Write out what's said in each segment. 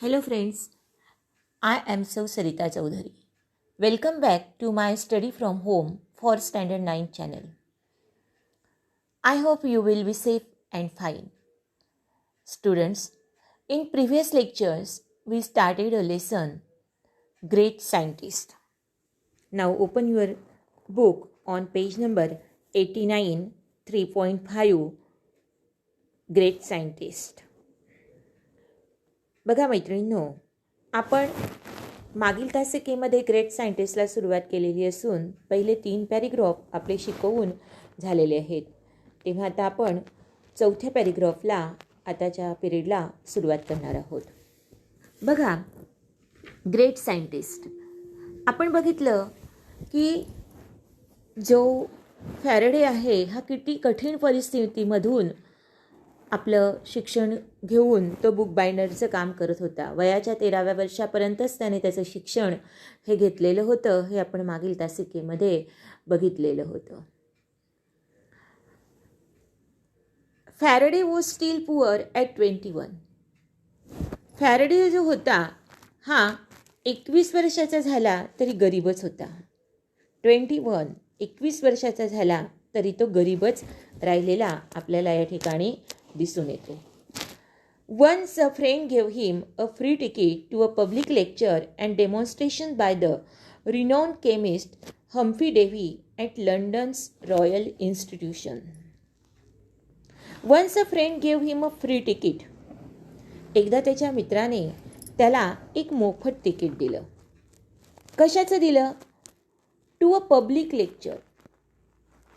Hello friends, I am Sarita Chaudhary. Welcome back to my study from home for Standard 9 channel. I hope you will be safe and fine. Students, in previous lectures we started a lesson Great Scientist. Now open your book on page number 89 3.5 Great Scientist. बघा मैत्रिणींनो, आपण मागील तासिकेमध्ये great सायंटिस्टला सुरुवात केलेली असून पहिले 3 paragraph आपले शिकवून झालेले आहेत. तेव्हा आता आपण चौथ्या पॅरेग्राफला आताच्या पिरियडला सुरुवात करणार आहोत. बघा, ग्रेट सायंटिस्ट आपण बघितलं की जो फॅरेडे आहे हा किती कठीण परिस्थितीमधून आपलं शिक्षण घेऊन तो बुक बाइंडरचं काम करत होता. वयाच्या 13व्या वर्षापर्यंतच त्याने त्याचं शिक्षण हे घेतलेलं होतं. हे आपण मागील तासिकेमध्ये बघितलेलं होतं. Faraday was steel poor at 21. Faraday जो होता हा 21 वर्षाचा झाला तरी गरीबच होता. 21 वर्षाचा झाला तरी तो गरीबच राहिलेला आपल्याला या ठिकाणी दिसून येतो. Once a friend gave him a free ticket to a public lecture and demonstration by the renowned chemist Humphrey Davy at London's Royal Institution. Once a friend gave him a free ticket. एकदा त्याच्या मित्राने त्याला एक मोफत ticket दिलं. कशाचं दिलं? To a public lecture,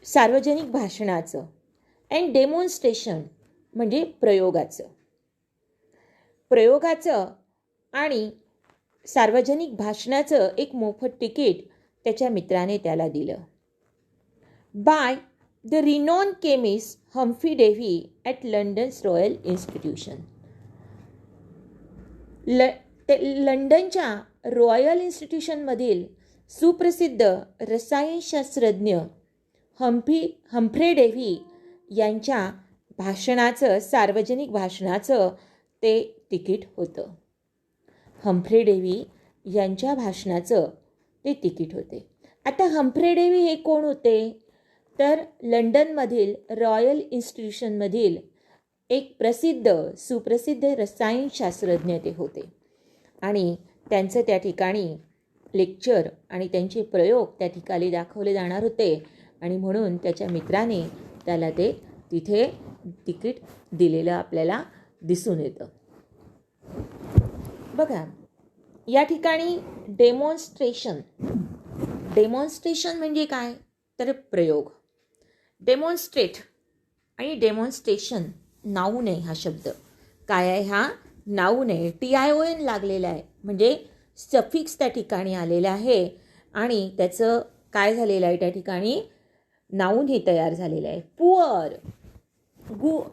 सार्वजनिक भाषणाचं, अँड डेमॉन्स्ट्रेशन म्हणजे प्रयोगाचं आणि सार्वजनिक भाषणाचं एक मोफत तिकीट त्याच्या मित्राने त्याला दिलं. By the renowned chemist Humphry Dewey at London's royal institution. लंडनच्या रॉयल इन्स्टिट्यूशनमधील सुप्रसिद्ध रसायनशास्त्रज्ञ हम्फ्रे डेव्ही यांच्या भाषणाचं, सार्वजनिक भाषणाचं ते तिकीट होतं. हम्फ्रे डेव्ही यांच्या भाषणाचं ते तिकीट होते. आता हम्फ्रे डेव्ही हे कोण होते? तर लंडनमधील रॉयल इन्स्टिट्यूशनमधील एक सुप्रसिद्ध रसायनशास्त्रज्ञ ते होते आणि त्यांचं त्या ठिकाणी लेक्चर आणि त्यांचे प्रयोग त्या ठिकाणी दाखवले जाणार होते आणि म्हणून त्याच्या मित्राने त्याला ते तिथे तिकीट दिलेलं आपल्याला दिसून येतं. बघा, या ठिकाणी डेमॉन्स्ट्रेशन म्हणजे काय? तर प्रयोग. डेमॉन्स्ट्रेट आणि डेमॉन्स्ट्रेशन नाऊन आहे. हा शब्द काय आहे? हा नाऊन आहे. TION लागलेला आहे म्हणजे सफिक्स त्या ठिकाणी आलेला आहे आणि त्याचं काय झालेलं आहे? त्या ठिकाणी नाऊन हे तयार झालेलं आहे. पुअर,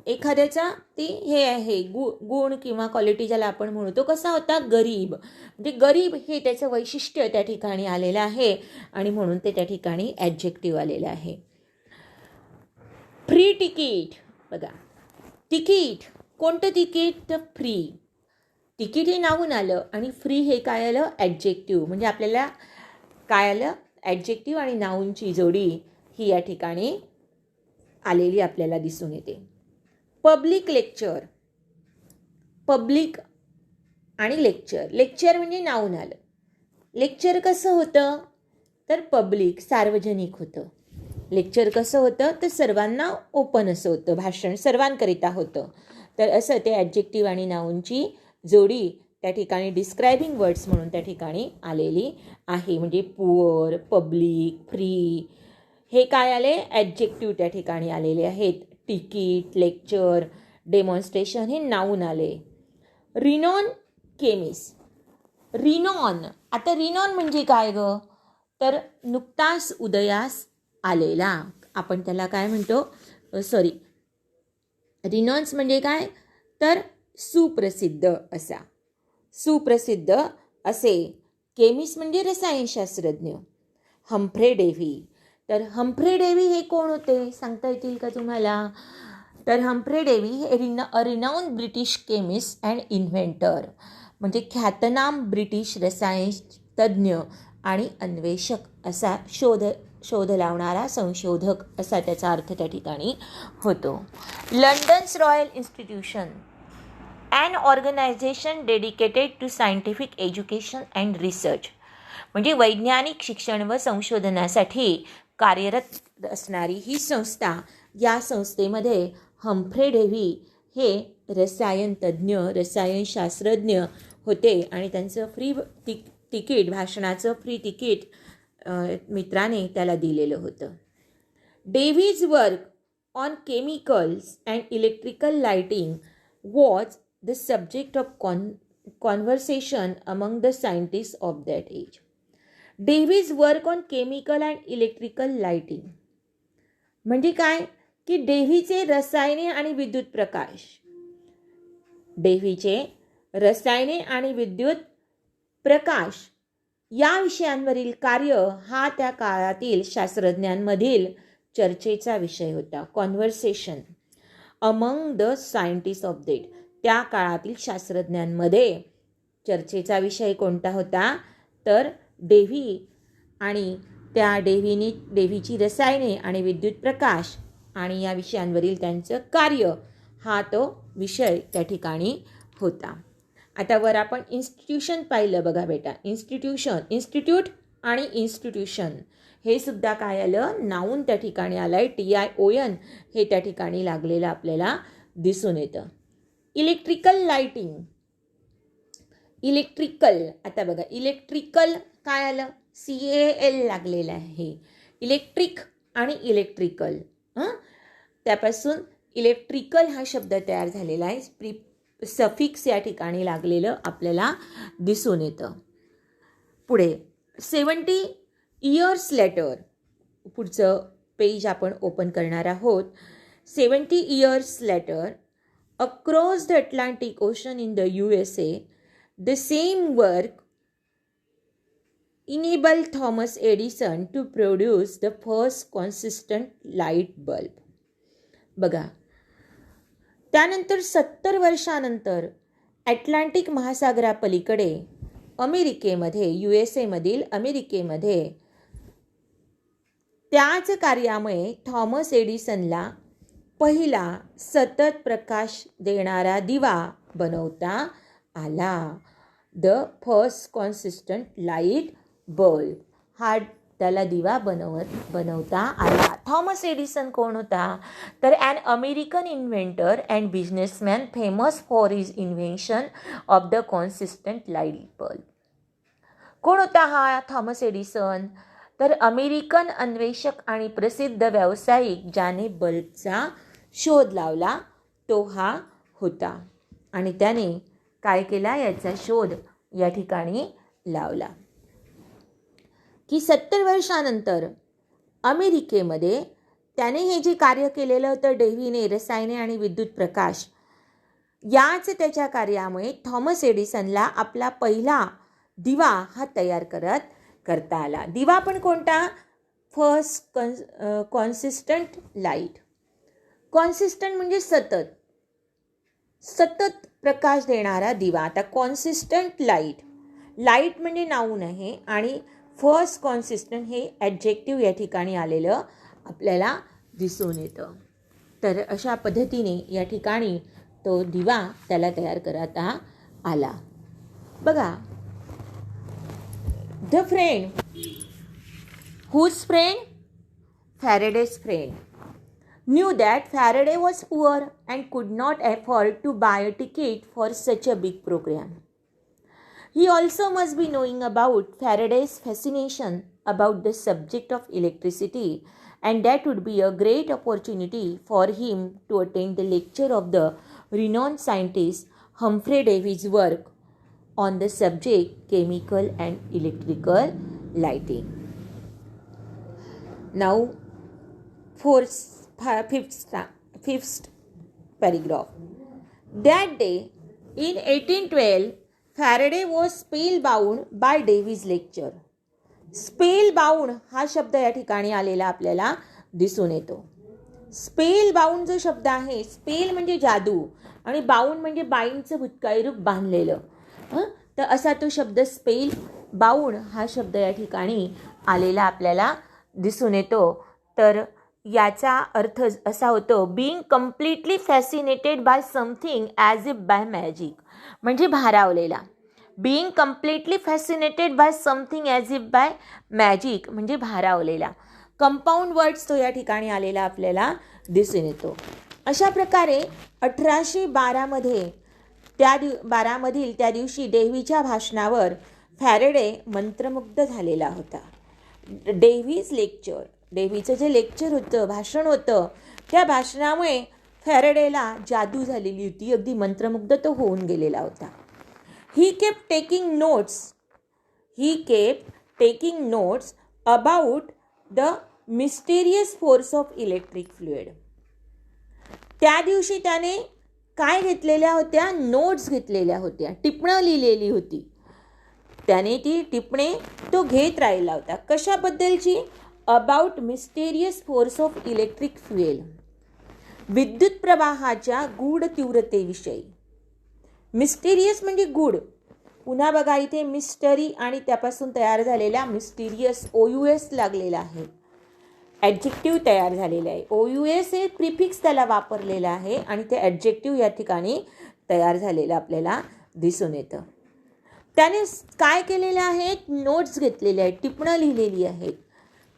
एखाद्याचा ती हे आहे गुण किंवा क्वालिटी ज्याला आपण म्हणतो. कसा होता? गरीब. म्हणजे गरीब हे त्याचं वैशिष्ट्य त्या ठिकाणी आलेलं आहे आणि म्हणून ते त्या ठिकाणी ॲडजेक्टिव्ह आलेलं आहे. Free ticket. बघा, तिकीट कोणतं तिकीट? तर फ्री. तिकीट हे नाऊन आलं आणि फ्री हे काय आलं? ॲडजेक्टिव्ह. म्हणजे आपल्याला काय आलं? ॲडजेक्टिव्ह आणि नाऊनची जोडी ही या ठिकाणी आलेली आपल्याला दिसून येते. Public lecture. पब्लिक आणि लेक्चर म्हणजे नाऊन आलं. लेक्चर कसं होतं? तर पब्लिक, सार्वजनिक होतं. लेक्चर कसं होतं? तर सर्वांना ओपन असं होतं. भाषण सर्वांकरिता होतं. तर असं ते ॲडजेक्टिव्ह आणि नाऊनची जोडी त्या ठिकाणी डिस्क्रायबिंग वर्ड्स म्हणून त्या ठिकाणी आलेली आहे. म्हणजे पुअर, पब्लिक, फ्री हे काय आले? ॲडजेक्टिव्ह त्या ठिकाणी आलेले आहेत. तिकीट, लेक्चर, डेमॉन्स्ट्रेशन हे नाऊन आले. Renowned chemist. रिनॉन. आता रिनॉन म्हणजे काय गं? तर नुकताच उदयास आलेला. आपण त्याला काय म्हणतो? रिनॉन्स म्हणजे काय? तर सुप्रसिद्ध असे. केमिस्ट म्हणजे रसायनशास्त्रज्ञ. Humphrey Dewey. तर हम्फ्रे डेव्ही हे कोण होते? सांगता येतील का तुम्हाला? तर हम्फ्रे डेव्ही हे renowned British chemist and inventor. म्हणजे ख्यातनाम ब्रिटिश रसायन तज्ज्ञ आणि अन्वेषक असा शोध लावणारा संशोधक असा त्याचा अर्थ त्या ठिकाणी होतो. London's royal institution, an organization dedicated to scientific education and research, म्हणजे वैज्ञानिक शिक्षण व संशोधनासाठी कार्यरत असणारी ही संस्था. या संस्थेमध्ये हम्फ्रे डेव्ही हे रसायनतज्ज्ञ, रसायनशास्त्रज्ञ होते आणि त्यांचं फ्री तिकीट, भाषणाचं फ्री तिकीट मित्राने त्याला दिलेलं होतं. Davy's work on chemicals and electrical lighting was the subject of conversation among the scientists of that age. Davy's work on chemical and electrical lighting म्हणजे काय की डेव्हीचे रसायने आणि विद्युत प्रकाश, डेव्हीचे रसायने आणि विद्युत प्रकाश या विषयांवरील कार्य हा त्या काळातील शास्त्रज्ञांमधील चर्चेचा विषय होता. Conversation among the scientist of that, त्या काळातील शास्त्रज्ञांमध्ये चर्चेचा विषय कोणता होता तर डेव्ही आणि त्या डेव्हीची रसायने आणि विद्युत प्रकाश आणि या विषयांवरील त्यांचं कार्य हा तो विषय त्या ठिकाणी होता. आता वर आपण इन्स्टिट्यूशन पाहिलं बघा बेटा. इन्स्टिट्यूट आणि इन्स्टिट्यूशन हे सुद्धा काय आलं, नाऊन त्या ठिकाणी आलं आहे. TION हे त्या ठिकाणी लागलेलं आपल्याला दिसून येतं. इलेक्ट्रिकल लाइटिंग, इलेक्ट्रिकल, आता बघा इलेक्ट्रिकल काय आलं, CAL लागलेलं आहे. इलेक्ट्रिक आणि इलेक्ट्रिकल त्यापासून इलेक्ट्रिकल हा शब्द तयार झालेला आहे. सफिक्स या ठिकाणी लागलेलं आपल्याला दिसून येतं. पुढे 70 इयर्स लेटर, पुढचं पेज आपण ओपन करणार आहोत. 70 years later, across the Atlantic Ocean in the USA, the same work enabled Thomas Edison to produce the first consistent light bulb. बघा, त्यानंतर 70 वर्षानंतर अटलांटिक महासागरापलीकडे अमेरिकेमध्ये, USA मधील अमेरिकेमध्ये त्याच कार्यामुळे थॉमस एडिसनला पहिला सतत प्रकाश देणारा दिवा बनवता आला. द फर्स्ट कॉन्सिस्टंट लाईट बल्ब हा त्याला दिवा बनवता आला. थॉमस एडिसन कोण होता तर an American inventor and businessman famous for his invention of the consistent light bulb. कोण होता हा थॉमस एडिसन तर अमेरिकन अन्वेषक आणि प्रसिद्ध व्यावसायिक ज्याने बल्बचा शोध लावला तो हा होता. आणि त्याने काय केला, याचा शोध या ठिकाणी लावला की 70 वर्षानंतर अमेरिकेमध्ये त्याने हे जे कार्य केलेलं होतं डेव्हीने, रसायने आणि विद्युत प्रकाश, याच त्याच्या कार्यामुळे थॉमस एडिसनला आपला पहिला दिवा हा तयार करता आला. दिवा पण कोणता, फर्स्ट कॉन्सिस्टंट लाईट. कॉन्सिस्टंट म्हणजे सतत प्रकाश देणारा दिवा. आता कॉन्सिस्टंट लाईट म्हणजे नाऊन आहे आणि फर्स्ट कॉन्सिस्टंट हे ॲडजेक्टिव्ह या ठिकाणी आलेलं आपल्याला दिसून येतं. तर अशा पद्धतीने या ठिकाणी तो दिवा त्याला तयार करता आला. बघा, the friend whose friend, Faraday's friend, knew that Faraday was poor and could not afford to buy a ticket for such a big program. He also must be knowing about Faraday's fascination about the subject of electricity, and that would be a great opportunity for him to attend the lecture of the renowned scientist Humphrey Davy's work on the subject chemical and electrical lighting. Now, fifth paragraph. That day in 1812, Faraday was spellbound by Davy's lecture. Spellbound हा शब्द या ठिकाणी आलेला आपल्याला दिसून येतो. स्पेलबाउंड जो शब्द आहे, स्पेल म्हणजे जादू आणि बाउंड म्हणजे बाईंचं भूतकाळी रूप बांधलेलं. तर असा तो शब्द स्पेल. बाउंड हा शब्द या ठिकाणी आलेला आपल्याला दिसून येतो. तर याचा अर्थ असा होतो being completely fascinated by something as if by magic, म्हणजे भारावलेला. Being completely fascinated by something as if by magic म्हणजे भारावलेला. कंपाऊंड वर्ड्स तो या ठिकाणी आलेला आपल्याला दिसून येतो. अशा प्रकारे 1812 बारामधील त्या दिवशी डेव्हीच्या भाषणावर फॅरेडे मंत्रमुग्ध झालेला होता. डेव्हीचं जे लेक्चर होतं, भाषण होतं, त्या भाषणामुळे फॅरेडेला जादू झालेली होती. अगदी मंत्रमुग्ध तो होऊन गेलेला होता. He kept taking notes about the mysterious force of electric fluid. त्या दिवशी त्याने काय घेतलेल्या होत्या? नोट्स घेतलेल्या होत्या, टिपणं लिहिलेली होती. त्याने ती टिपणे तो घेत राहिला होता. कशाबद्दलची? About mysterious force of electric fuel, विद्युत प्रवाहाच्या गूढ तीव्रतेविषयी. मिस्टेरियस म्हणजे गूढ. पुन्हा बघा इथे मिस्टरी आणि त्यापासून तयार झालेला मिस्टिरियस OUS लागलेला आहे. ॲडजेक्टिव्ह तयार झालेला आहे. OUS हे प्रिफिक्स त्याला वापरलेलं आहे आणि ते ॲडजेक्टिव्ह या ठिकाणी तयार झालेलं आपल्याला दिसून येतं. त्याने काय केलेलं आहे? नोट्स घेतलेले आहेत, टिपणं लिहिलेली आहेत.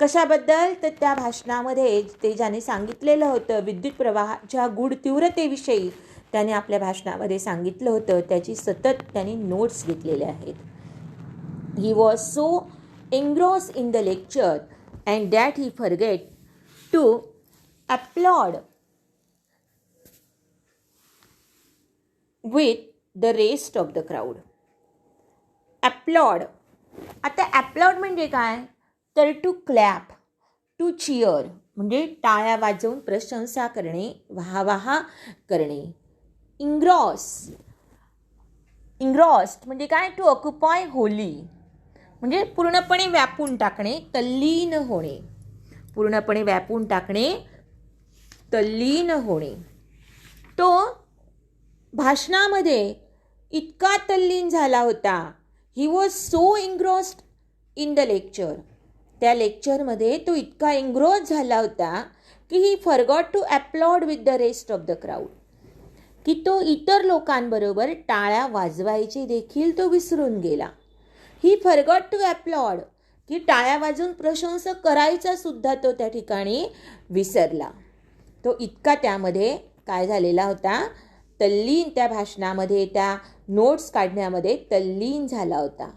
कशाबद्दल? तर त्या भाषणामध्ये ते ज्याने सांगितलेलं होतं विद्युत प्रवाहाच्या गूढ तीव्रतेविषयी त्याने आपल्या भाषणामध्ये सांगितलं होतं, त्याची सतत त्याने नोट्स घेतलेल्या आहेत. He was so engross in the lecture and that he forget to applaud with the rest of the crowd. Applaud. आता अपलॉड म्हणजे काय? तर टू क्लॅप, टू चिअर म्हणजे टाळ्या वाजवून प्रशंसा करणे, वाहवाहा करणे. इंग्रॉस्ड म्हणजे काय? टू ऑक्युपाय होली म्हणजे पूर्णपणे व्यापून टाकणे, तल्लीन होणे. पूर्णपणे व्यापून टाकणे, तल्लीन होणे. तो भाषणामध्ये इतका तल्लीन झाला होता. He was so engrossed in the lecture. त्या लेक्चरमध्ये तो इतका एन्ग्रॉस झाला होता की he forgot to applaud with the rest of the crowd, की तो इतर लोकांबरोबर टाळ्या वाजवायचे देखील तो विसरून गेला. ही फॉरगॉट टू अपलॉड, की टाळ्या वाजवून प्रशंसा करायचा सुद्धा तो त्या ठिकाणी विसरला. तो इतका त्यामध्ये काय झालेला होता? तल्लीन. त्या भाषणामध्ये, त्या नोट्स काढण्यामध्ये तल्लीन झाला होता.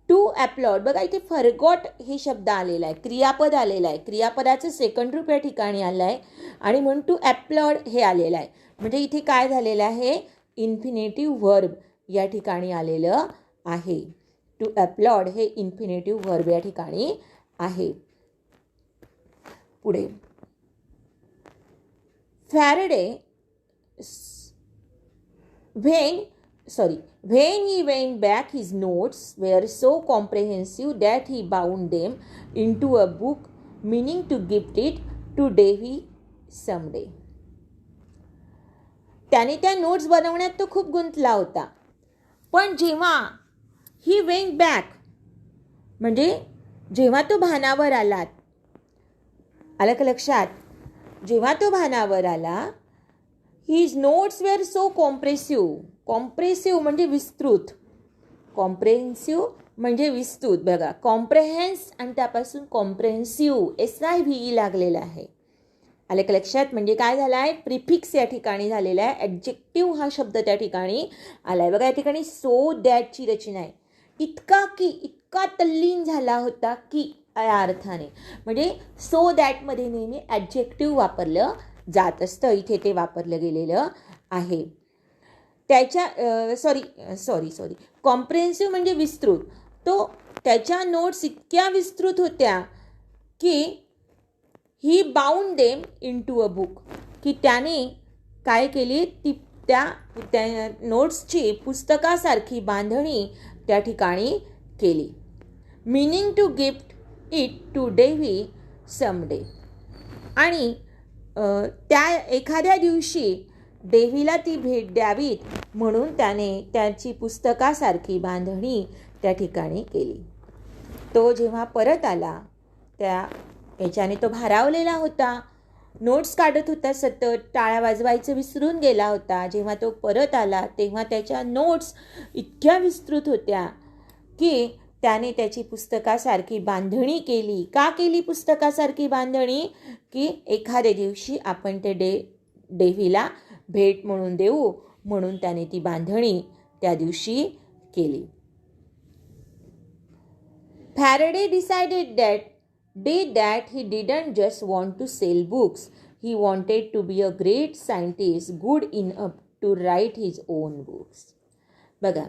To applaud. बघा इथे फॉरगॉट हे शब्द आलेला आहे, क्रियापद आलेला आहे. क्रियापदाचं सेकंड रूप या ठिकाणी आलं आहे आणि म्हणून टू अपलॉड हे आलेलं आहे. म्हणजे इथे काय झालेलं आहे? इन्फिनेटिव्ह व्हर्ब या ठिकाणी आलेलं आहे. टू अपलॉड हे इन्फिनेटिव्ह व्हर्ब या ठिकाणी आहे. पुढे Faraday when he went back, his notes were so comprehensive that he bound them into a book, meaning to gift it to Davy someday. त्याने त्या नोट्स बनवण्यात तो खूप गुंतला होता. पण जेव्हा ही वेंट बॅक म्हणजे जेव्हा तो भानावर आला, आलं का लक्षात? जेव्हा तो भानावर आला, his notes were so compressive म्हणजे विस्तृत. कॉम्प्रेहेन्सिव्ह म्हणजे विस्तृत. बघा कॉम्प्रेहेन्स आणि त्यापासून कॉम्प्रेहेन्सिव्ह SIVE लागलेला आहे. आलं का लक्षात? म्हणजे काय झालं आहे? प्रिफिक्स या ठिकाणी झालेला आहे. ॲडजेक्टिव्ह हा शब्द त्या ठिकाणी आला आहे. बघा या ठिकाणी सो दॅटची रचना आहे. इतका तल्लीन झाला होता की या अर्थाने, म्हणजे सो दॅटमध्ये नेहमी ॲडजेक्टिव्ह वापरलं जात असतं. इथे ते वापरलं गेलेलं आहे. त्याच्या सॉरी कॉम्प्रेहेन्सिव्ह म्हणजे विस्तृत. तो त्याच्या नोट्स इतक्या विस्तृत होत्या की he bound them into a book, की त्याने काय केली? त्या नोट्सची पुस्तकासारखी बांधणी त्या ठिकाणी केली. Meaning to gift it to Davy someday. आणि त्या एखाद्या दिवशी डेव्हीला ती भेट द्यावीत म्हणून त्याने त्याची पुस्तकासारखी बांधणी त्या ठिकाणी केली. तो जेव्हा परत आला त्या याच्याने तो भारावलेला होता, नोट्स काढत होता, सतत टाळ्या वाजवायचं विसरून गेला होता. जेव्हा तो परत आला तेव्हा त्याच्या नोट्स इतक्या विस्तृत होत्या की त्याने त्याची पुस्तकासारखी बांधणी केली. का केली पुस्तकासारखी बांधणी? की एखाद्या दिवशी आपण ते डेव्हीला भेट म्हणून देऊ म्हणून त्याने ती बांधणी त्या दिवशी केली. Faraday decided that he didn't just want to sell books. He wanted to be a great scientist, good enough to write his own books. बघा,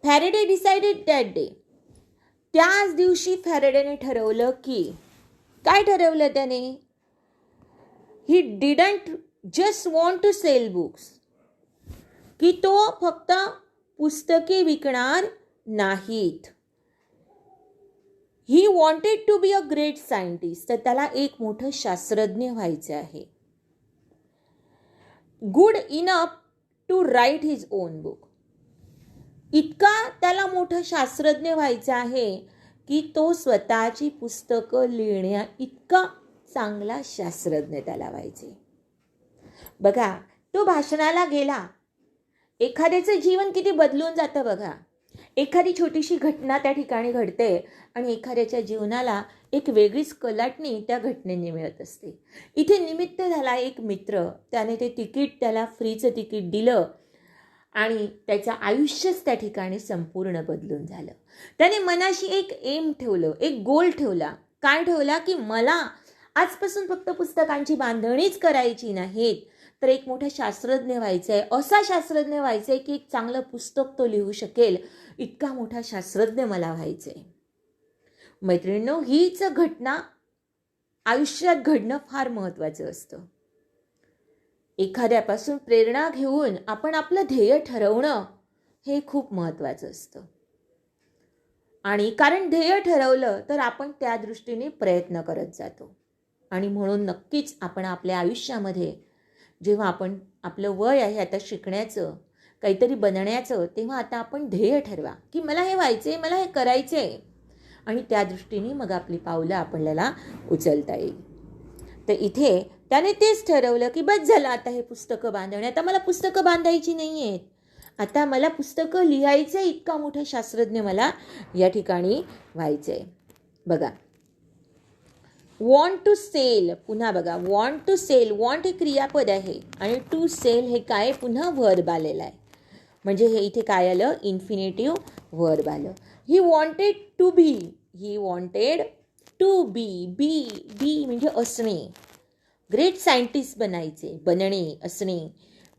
फॅरेडे डिसाइडेड दॅट डे. त्याच दिवशी फॅरेडेने ठरवलं की, काय ठरवलं त्याने? He didn't just want to sell books, की तो फक्त पुस्तके विकणार नाहीत. He wanted to be a great scientist, तर त्याला एक मोठं शास्त्रज्ञ व्हायचं आहे. Good enough to write his own book, इतका त्याला मोठं शास्त्रज्ञ व्हायचं आहे की तो स्वतःची पुस्तकं लिहिण्या इतका चांगला शास्त्रज्ञ त्याला व्हायचे. बघा, तो भाषणाला गेला. एखाद्याचं जीवन किती बदलून जातं बघा. एखादी छोटीशी घटना त्या ठिकाणी घडते आणि एखाद्याच्या जीवनाला एक वेगळीच कलाटणी त्या घटनेने मिळत असते. इथे निमित्त झाला एक मित्र, त्याने ते तिकीट, त्याला फ्रीचं तिकीट दिलं आणि त्याचं आयुष्यच त्या ठिकाणी संपूर्ण बदलून झालं. त्याने मनाशी एक एम ठेवलं, एक गोल ठेवला. काय ठेवला? की मला आजपासून फक्त पुस्तकांची बांधणीच करायची नाहीत, तर एक मोठा शास्त्रज्ञ व्हायचं आहे. असा शास्त्रज्ञ व्हायचं आहे की एक चांगलं पुस्तक तो लिहू शकेल, इतका मोठा शास्त्रज्ञ मला व्हायचं आहे. मैत्रिणींनो, हीच घटना आयुष्यात घडणं फार महत्त्वाचं असतं. एखाद्यापासून प्रेरणा घेऊन आपण आपलं ध्येय ठरवणं हे खूप महत्त्वाचं असतं. आणि कारण ध्येय ठरवलं तर आपण त्या दृष्टीने प्रयत्न करत जातो. आणि म्हणून नक्कीच आपण आपल्या आयुष्यामध्ये जेव्हा आपण आपलं वय आहे आता शिकण्याचं, काहीतरी बनण्याचं, तेव्हा आता आपण ध्येय ठरवा की मला हे व्हायचं आहे, मला हे करायचं आहे. आणि त्या दृष्टीने मग आपली पावलं आपल्याला उचलता येईल. तर इथे त्याने तेच ठरवलं की बस झालं आता हे पुस्तकं बांधणे. आता मला पुस्तकं बांधायची नाही आहेत, आता मला पुस्तकं लिहायचं आहे, इतका मोठा शास्त्रज्ञ मला या ठिकाणी व्हायचं आहे. बघा, वॉन्ट टू सेल, पुन्हा बघा, वॉन्ट टू सेल, वॉन्ट हे क्रियापद आहे आणि टू सेल हे काय? पुन्हा वर्ब आलेलं आहे. म्हणजे हे इथे काय आलं? इन्फिनेटिव्ह वर्ब आलं. He wanted to be, he wanted to be, be म्हणजे असणे, ग्रेट सायंटिस्ट बनायचे, बनणे, असणे.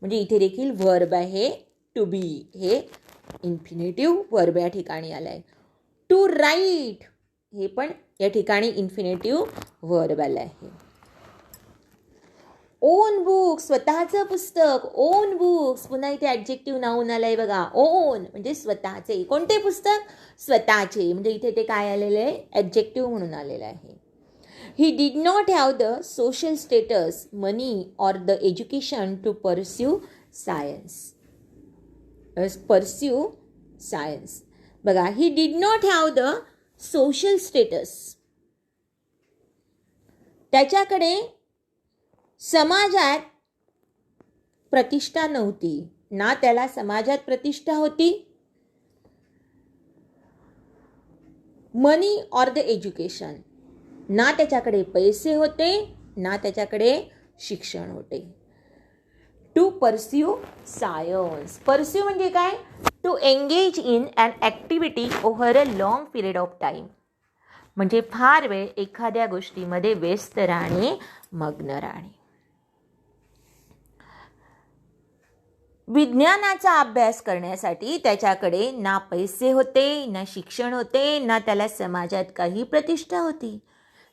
म्हणजे इथे देखील वर्ब आहे टू बी, हे इन्फिनेटिव्ह वर्ब या ठिकाणी आलं आहे. टू राईट हे पण या ठिकाणी इन्फिनेटिव्ह वर्ब आलं आहे. ओन बुक, स्वतःचं पुस्तक, ओन बुक्स, पुन्हा इथे ॲडजेक्टिव्ह नाऊन आलं आहे बघा. ओन म्हणजे स्वतःचे. कोणते पुस्तक? स्वतःचे. म्हणजे इथे ते काय आलेलं आहे? ॲडजेक्टिव्ह म्हणून आलेलं आहे. He did not have the social status, money or the education to pursue science. Pursue science. बघा, he did not have the social status, त्याच्याकडे समाजात प्रतिष्ठा नव्हती. ना त्याला समाजात प्रतिष्ठा होती, मनी ऑर द एज्युकेशन, ना त्याच्याकडे पैसे होते, ना त्याच्याकडे शिक्षण होते. To pursue science. परस्यू म्हणजे काय? To engage in an activity over a long period of time. म्हणजे फार वेळ एखाद्या गोष्टीमध्ये व्यस्त राहणे, मग्न राहणे. विज्ञानाचा अभ्यास करण्यासाठी त्याच्याकडे ना पैसे होते, ना शिक्षण होते, ना त्याला समाजात काही प्रतिष्ठा होती.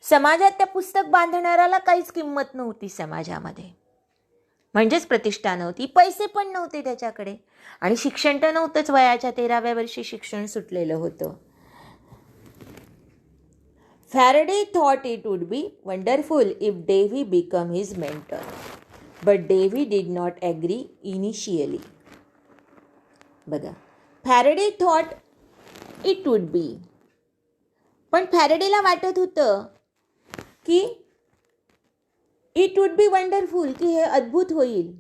समाजात त्या पुस्तक बांधणाऱ्याला काहीच किंमत नव्हती समाजामध्ये, म्हणजेच प्रतिष्ठा नव्हती. पैसे पण नव्हते त्याच्याकडे आणि शिक्षण तर नव्हतंच. वयाच्या 13व्या वर्षी शिक्षण सुटलेलं होतं. Faraday thought it would be wonderful if Davy become his mentor. But Davy did not agree initially. बघा, Faraday thought it would be. पण फॅरेडेला वाटत होतं की इट वुड बी वंडरफुल, की हे अद्भुत होईल.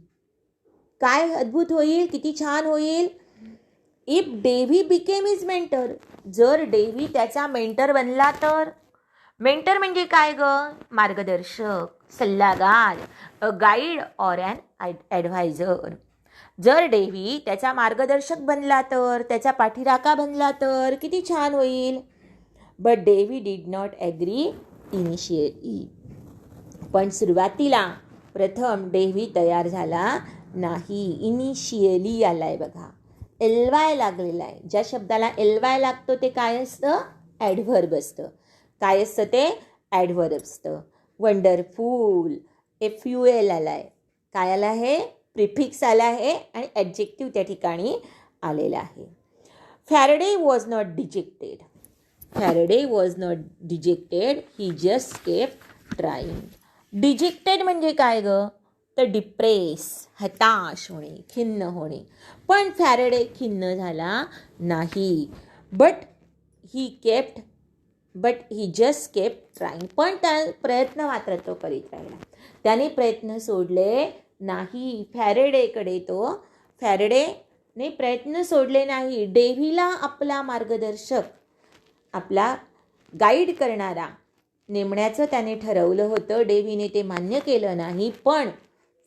काय अद्भुत होईल, किती छान होईल. If Davy became his mentor, जर डेव्ही त्याचा मेंटर बनला तर. मेंटर म्हणजे काय ग? मार्गदर्शक, सल्लागार, a guide or an adviser. जर डेव्ही त्याचा मार्गदर्शक बनला तर, त्याचा पाठीराखा बनला तर किती छान होईल. But Davy did not agree initially. पण सुरुवातीला प्रथम डेव्ही तयार झाला नाही. इनिशियली आलाय बघा, एलवाय लागलेला आहे. ज्या शब्दाला एलवाय लागतो ते काय असतं? ॲडव्हर्ब असतं. काय असतं ते? ॲडव्हर्ब असतं. वंडरफुल, FUL आलाय. काय आला आहे? प्रिफिक्स आला आहे आणि ॲडजेक्टिव्ह त्या ठिकाणी आलेला आहे. Faraday was not dejected. Faraday was not dejected, he just kept trying. Dejected म्हणजे काय ग? तर डिप्रेस, हताश होणे, खिन्न होणे. पण फॅरेडे खिन्न झाला नाही. But he just kept trying. पण त्या प्रयत्न मात्र तो करीत राहिला. त्याने प्रयत्न सोडले नाही. फॅरेडेने प्रयत्न सोडले नाही. डेव्हीला आपला मार्गदर्शक, आपला गाईड करणारा नेमण्याचं त्याने ठरवलं होतं. डेव्हीने ते मान्य केलं नाही. पण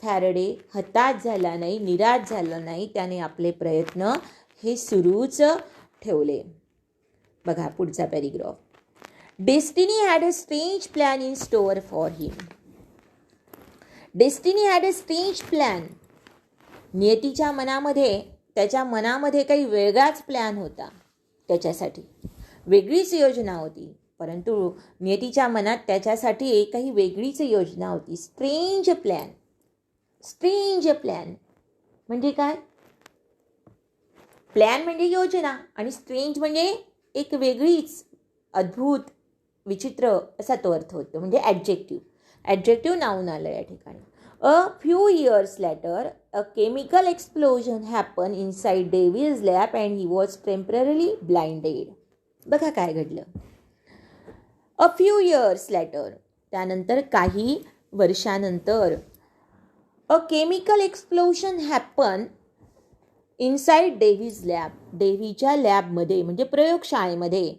फॅरेडे हताश झाला नाही, निराश झाला नाही. त्याने आपले प्रयत्न हे सुरूच ठेवले. बघा पुढचा paragraph. Destiny had a strange plan in store for him. Destiny had a strange plan. नियतीच्या मनामध्ये, त्याच्या मनामध्ये काही वेगळाच प्लॅन होता. त्याच्यासाठी वेगळीच योजना होती. परंतु नियतीच्या मनात त्याच्यासाठी काही वेगळीच योजना होती. Strange plan. स्ट्रेंज प्लॅन म्हणजे काय? प्लॅन म्हणजे योजना आणि स्ट्रेंज म्हणजे एक वेगळीच, अद्भुत, विचित्र असा तो अर्थ होतो. म्हणजे ॲडजेक्टिव्ह नाऊन आलं या ठिकाणी. A few years later a chemical explosion happen inside Davy's lab and he was temporary blinded. बघा काय घडलं. अ फ्यू इयर्स लेटर, त्यानंतर काही वर्षानंतर. A chemical explosion happen inside Davy's lab, डेव्हीच्या लॅबमध्ये म्हणजे प्रयोगशाळेमध्ये.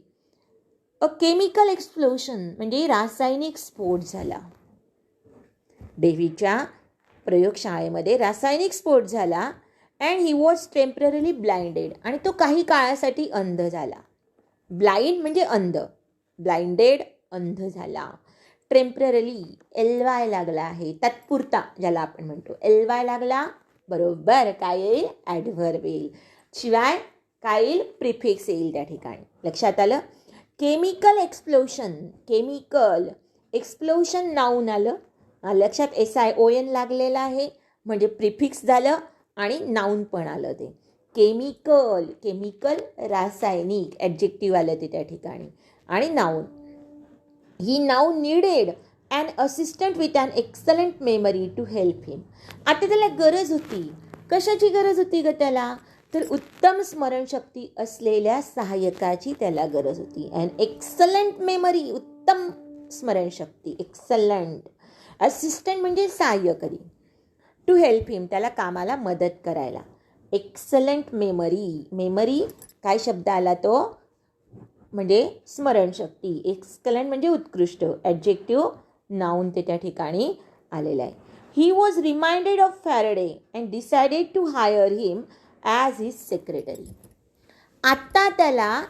अ केमिकल एक्सप्लोजन म्हणजे रासायनिक स्फोट झाला. डेव्हीच्या प्रयोगशाळेमध्ये रासायनिक स्फोट झाला. And he was temporary blinded, आणि तो काही काळासाठी अंध झाला. ब्लाइंड म्हणजे अंध, ब्लाइंडेड अंध झाला. टेम्पररी, एलवाय लागला आहे, तात्पुरता ज्याला आपण म्हणतो. एलवाय लागला बरोबर काय येईल? ॲडव्हर्ब येईल. शिवाय काय येईल? प्रिफिक्स येईल त्या ठिकाणी. लक्षात आलं? Chemical explosion, chemical explosion noun आलं. लक्षात SION लागलेला आहे म्हणजे प्रिफिक्स झालं आणि नाऊन पण आलं. ते केमिकल रासायनिक ॲडजेक्टिव्ह आलं ते त्या ठिकाणी आणि noun. He noun needed and assistant with an excellent memory to help him. आता त्याला गरज होती. कशाची गरज होती ग त्याला? तर उत्तम स्मरणशक्ती असलेल्या सहाय्यकाची त्याला गरज होती. अँड एक्सलंट मेमरी, उत्तम स्मरणशक्ती, एक्सलंट. असिस्टंट म्हणजे सहाय्यकारी. टू हेल्प हिम, त्याला कामाला मदत करायला. एक्सलंट मेमरी काय शब्द आला तो? म्हणजे स्मरणशक्ती. एक्सलंट म्हणजे उत्कृष्ट, ॲडजेक्टिव्ह नाऊन ते त्या ठिकाणी आलेलं आहे. He was reminded of Faraday and decided to hire him as his secretary. आत्ता त्याला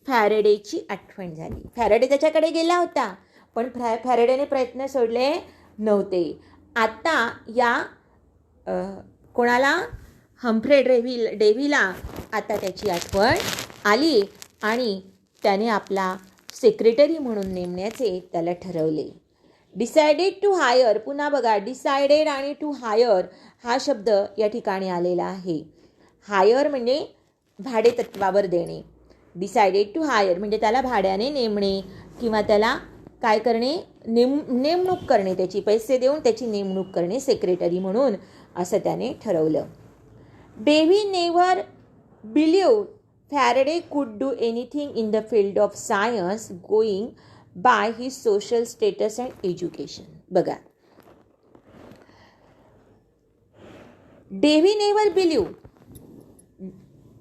फॅरेडेची आठवण झाली. फॅरेडे त्याच्याकडे गेला होता पण फॅरेडेने प्रयत्न सोडले नव्हते. आता या कोणाला? हम्फ्रे डेव्हीला आता त्याची आठवण आली आणि त्याने आपला सेक्रेटरी म्हणून नेमण्याचे त्याला ठरवले. डिसाइडेड टू हायर, पुन्हा बघा डिसाइडेड आणि टू हायर हा शब्द या ठिकाणी आलेला आहे. हायर म्हणजे भाडे तत्वावर देणे. डिसाइडेड टू हायर म्हणजे त्याला भाड्याने नेमणे किंवा त्याला काय करणे, नेमणूक करणे, त्याची पैसे देऊन त्याची नेमणूक करणे सेक्रेटरी म्हणून, असं त्याने ठरवलं. डेव्ही नेव्हर बिलीव्ड फॅरेडे कुड do anything in the field of science going by his social status and education. बघा, डेव्ही नेव्हर बिलीव्ह,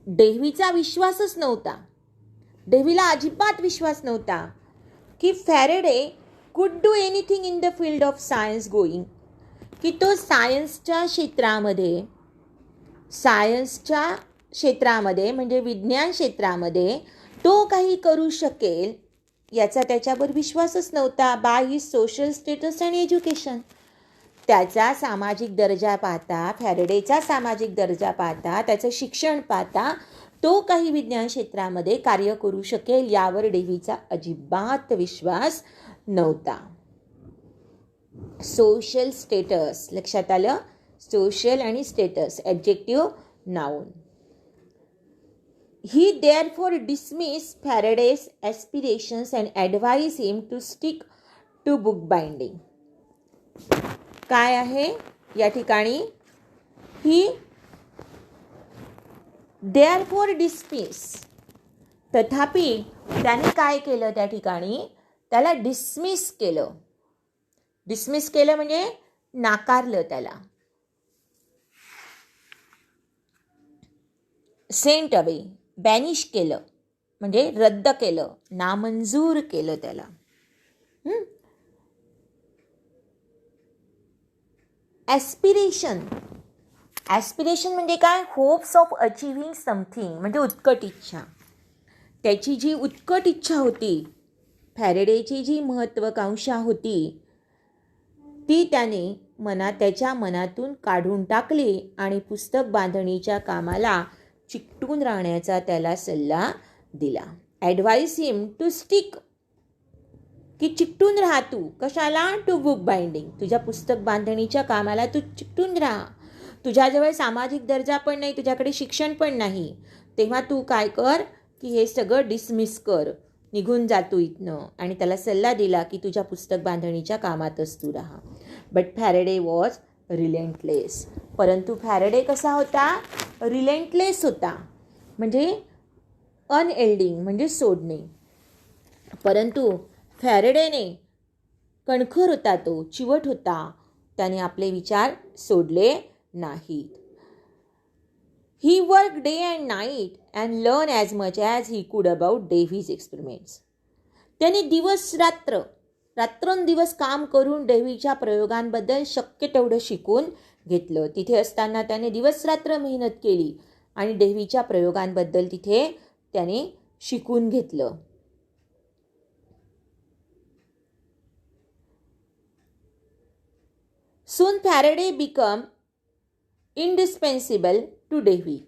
डेव्हीचा विश्वासच नव्हता, डेव्हीला अजिबात विश्वास नव्हता की फॅरेडे कुड do anything in the field of science going, की तो सायन्सच्या क्षेत्रामध्ये म्हणजे विज्ञान क्षेत्रामध्ये तो काही करू शकेल याचा त्याच्यावर विश्वासच नव्हता. By his social status and education, त्याचा सामाजिक दर्जा पाहता, फॅरेडेचा सामाजिक दर्जा पाहता, त्याचं शिक्षण पाहता तो काही विज्ञान क्षेत्रामध्ये कार्य करू शकेल यावर डेव्हीचा अजिबात विश्वास नव्हता. सोशल स्टेटस, लक्षात आलं, सोशल आणि status adjective noun. He therefore dismissed Faraday's aspirations and advised him to stick to bookbinding. काय आहे या ठिकाणी? He therefore dismissed, तथापि त्याने काय केलं त्या ठिकाणी? त्याला डिसमिस केलं. डिसमिस केलं म्हणजे नाकारलं त्याला. सेंट अवे, बॅनिश केलं म्हणजे रद्द केलं, नामंजूर केलं त्याला. ॲस्पिरेशन, ॲस्पिरेशन म्हणजे काय? होप्स ऑफ अचिव्हिंग समथिंग म्हणजे उत्कट इच्छा. त्याची जी उत्कट इच्छा होती, फॅरेडेची जी महत्त्वाकांक्षा होती, ती त्याने त्याच्या मनातून काढून टाकली आणि पुस्तक बांधणीच्या कामाला चिकटून राहण्याचा त्याला सल्ला दिला. ॲडवाइस हिम टू स्टिक, की चिकटून राहा तू. कशाला? टू बुक बाइंडिंग, तुझ्या पुस्तक बांधणीच्या कामाला तू चिकटून राहा. तुझ्याजवळ सामाजिक दर्जा पण नाही, तुझ्याकडे शिक्षण पण नाही, तेव्हा तू काय कर की हे सगळं डिसमिस कर, निघून जातो इथनं. आणि त्याला सल्ला दिला की तुझ्या पुस्तक बांधणीच्या कामातच तू राहा. बट फॅरेडे वॉज रिलेंटलेस, परंतु फॅरेडे कसा होता? रिलेंटलेस होता, म्हणजे अनएल्डिंग म्हणजे सोडणे. परंतु फॅरेडेने कणखर होता, तो चिवट होता, त्याने आपले विचार सोडले नाहीत. He work day and night and learn as much as he could about डेव्हीज experiments. त्याने रात्रंदिवस काम करून डेव्हीच्या प्रयोगांबद्दल शक्य तेवढं शिकून घेतलं. तिथे असताना त्याने दिवसरात्र मेहनत केली आणि डेव्हीच्या प्रयोगांबद्दल तिथे त्याने शिकून घेतलं. Soon Faraday became indispensable to Dewey.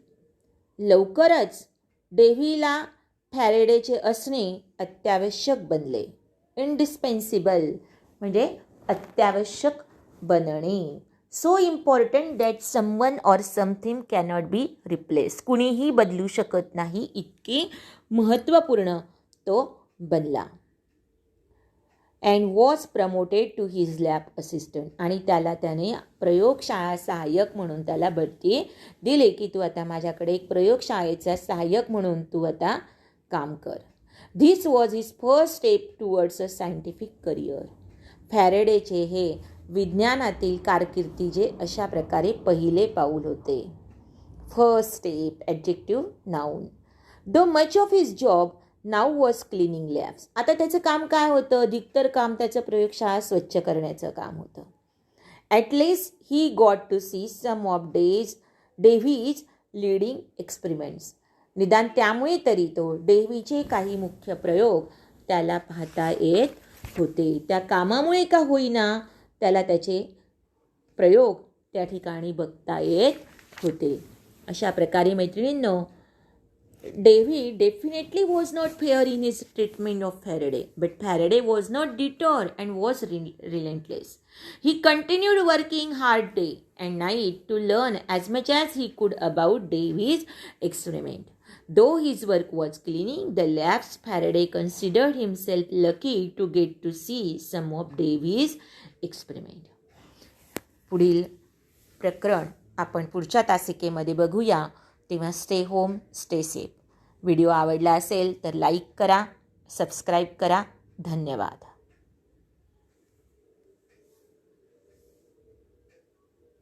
लवकरच डेव्हीला फॅरेडेचे असणे अत्यावश्यक बनले. इंडिस्पेन्सिबल म्हणजे अत्यावश्यक बनणे. So important that someone or something cannot be replace, कुणीही बदलू शकत नाही इतकी महत्त्वपूर्ण तो बनला. And was promoted to his lab assistant, आणि त्याने प्रयोगशाळा सहाय्यक म्हणून त्याला बढती दिली की तू आता माझ्याकडे एक प्रयोगशाळेचा सहाय्यक म्हणून तू आता काम कर. This was his first step towards a scientific career. फॅरेडेचे हे विज्ञानातील कारकिर्दीचे अशा प्रकारे पहिले पाऊल होते. First step adjective noun. Though much of his job नाव वॉज क्लिनिंग लॅब्स. आता त्याचं काम काय होतं? अधिकतर काम त्याचं प्रयोगशाळा स्वच्छ करण्याचं काम होतं. At least he got to see some of Davy's leading experiments. निदान त्यामुळे तरी तो डेव्हीचे काही मुख्य प्रयोग त्याला पाहता येत होते. त्या कामामुळे का होईना त्याला त्याचे प्रयोग त्या ठिकाणी बघता येत होते. अशा प्रकारे मैत्रिणींनो, Davy definitely was not fair in his treatment of Faraday, but Faraday was not deterred and was relentless. He continued working hard day and night to learn as much as he could about Davy's experiment. Though his work was cleaning the labs, Faraday considered himself lucky to get to see some of Davy's experiment. पुढील प्रकरण आपण पुढच्या तासिकेमध्ये बघूया. तेव्हा stay home, stay safe. Video आवडला असेल तर like करा, सबस्क्राईब करा. धन्यवाद.